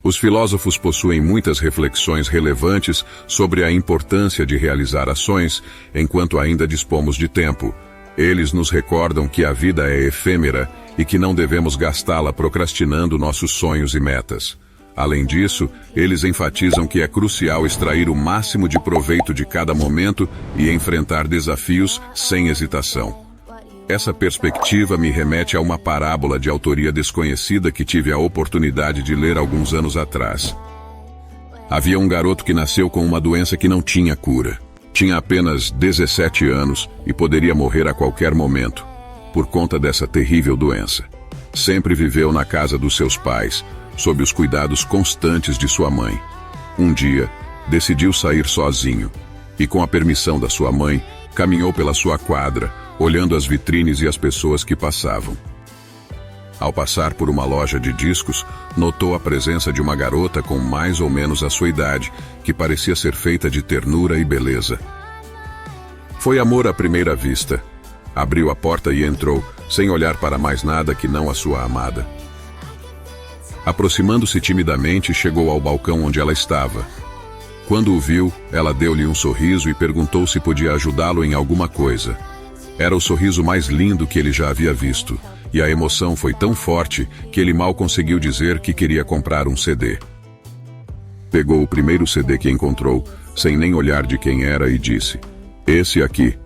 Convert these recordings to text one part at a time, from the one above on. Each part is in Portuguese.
Os filósofos possuem muitas reflexões relevantes sobre a importância de realizar ações enquanto ainda dispomos de tempo. Eles nos recordam que a vida é efêmera e que não devemos gastá-la procrastinando nossos sonhos e metas. Além disso, eles enfatizam que é crucial extrair o máximo de proveito de cada momento e enfrentar desafios sem hesitação. Essa perspectiva me remete a uma parábola de autoria desconhecida que tive a oportunidade de ler alguns anos atrás. Havia um garoto que nasceu com uma doença que não tinha cura. Tinha apenas 17 anos e poderia morrer a qualquer momento, por conta dessa terrível doença. Sempre viveu na casa dos seus pais, sob os cuidados constantes de sua mãe. Um dia, decidiu sair sozinho e, com a permissão da sua mãe, caminhou pela sua quadra, olhando as vitrines e as pessoas que passavam. Ao passar por uma loja de discos, notou a presença de uma garota com mais ou menos a sua idade, que parecia ser feita de ternura e beleza. Foi amor à primeira vista. Abriu a porta e entrou, sem olhar para mais nada que não a sua amada. Aproximando-se timidamente, chegou ao balcão onde ela estava. Quando o viu, ela deu-lhe um sorriso e perguntou se podia ajudá-lo em alguma coisa. Era o sorriso mais lindo que ele já havia visto, e a emoção foi tão forte que ele mal conseguiu dizer que queria comprar um CD. Pegou o primeiro CD que encontrou, sem nem olhar de quem era, e disse: "Esse aqui.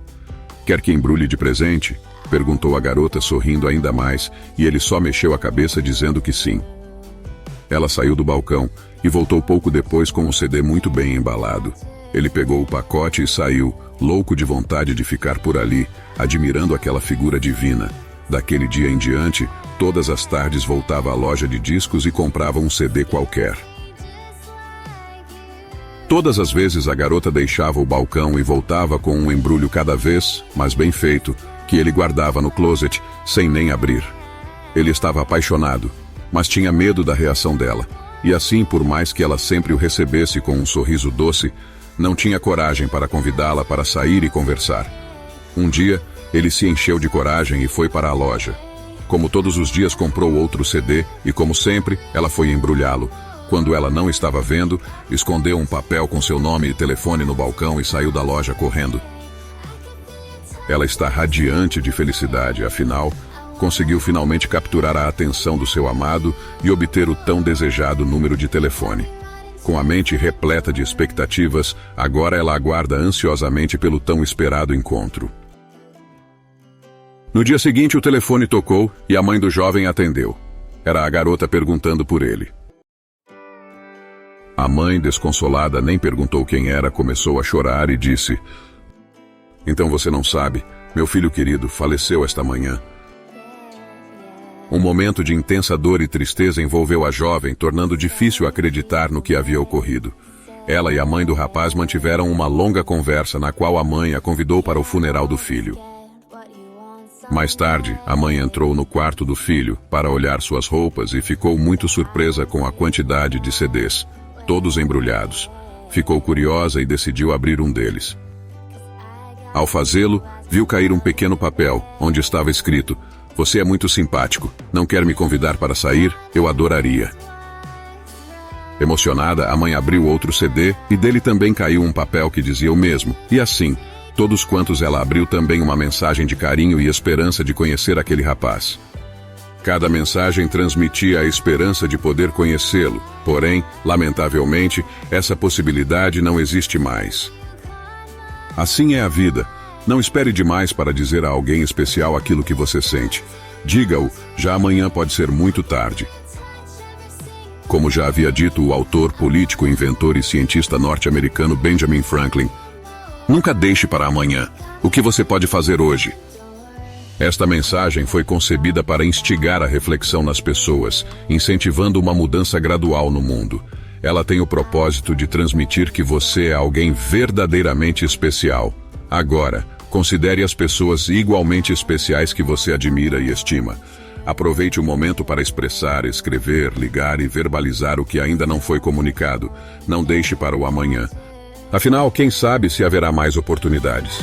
Quer que embrulhe de presente?" perguntou a garota, sorrindo ainda mais, e ele só mexeu a cabeça dizendo que sim. Ela saiu do balcão e voltou pouco depois com o CD muito bem embalado. Ele pegou o pacote e saiu, louco de vontade de ficar por ali, admirando aquela figura divina. Daquele dia em diante, todas as tardes voltava à loja de discos e comprava um CD qualquer. Todas as vezes a garota deixava o balcão e voltava com um embrulho cada vez, mas bem feito, que ele guardava no closet, sem nem abrir. Ele estava apaixonado, mas tinha medo da reação dela, e assim, por mais que ela sempre o recebesse com um sorriso doce, não tinha coragem para convidá-la para sair e conversar. Um dia, ele se encheu de coragem e foi para a loja. Como todos os dias, comprou outro CD e, como sempre, ela foi embrulhá-lo. Quando ela não estava vendo, escondeu um papel com seu nome e telefone no balcão e saiu da loja correndo. Ela está radiante de felicidade, afinal, conseguiu finalmente capturar a atenção do seu amado e obter o tão desejado número de telefone. Com a mente repleta de expectativas, agora ela aguarda ansiosamente pelo tão esperado encontro. No dia seguinte, o telefone tocou e a mãe do jovem atendeu. Era a garota perguntando por ele. A mãe, desconsolada, nem perguntou quem era, começou a chorar e disse: "Então você não sabe, meu filho querido faleceu esta manhã." Um momento de intensa dor e tristeza envolveu a jovem, tornando difícil acreditar no que havia ocorrido. Ela e a mãe do rapaz mantiveram uma longa conversa na qual a mãe a convidou para o funeral do filho. Mais tarde, a mãe entrou no quarto do filho para olhar suas roupas e ficou muito surpresa com a quantidade de CDs, todos embrulhados. Ficou curiosa e decidiu abrir um deles. Ao fazê-lo, viu cair um pequeno papel, onde estava escrito: "Você é muito simpático. Não quer me convidar para sair? Eu adoraria." Emocionada, a mãe abriu outro CD e dele também caiu um papel que dizia o mesmo. E assim, todos quantos ela abriu também uma mensagem de carinho e esperança de conhecer aquele rapaz. Cada mensagem transmitia a esperança de poder conhecê-lo, porém, lamentavelmente, essa possibilidade não existe mais. Assim é a vida. Não espere demais para dizer a alguém especial aquilo que você sente. Diga-o, já amanhã pode ser muito tarde. Como já havia dito o autor, político, inventor e cientista norte-americano Benjamin Franklin, nunca deixe para amanhã o que você pode fazer hoje. Esta mensagem foi concebida para instigar a reflexão nas pessoas, incentivando uma mudança gradual no mundo. Ela tem o propósito de transmitir que você é alguém verdadeiramente especial. Agora, considere as pessoas igualmente especiais que você admira e estima. Aproveite o momento para expressar, escrever, ligar e verbalizar o que ainda não foi comunicado. Não deixe para o amanhã. Afinal, quem sabe se haverá mais oportunidades.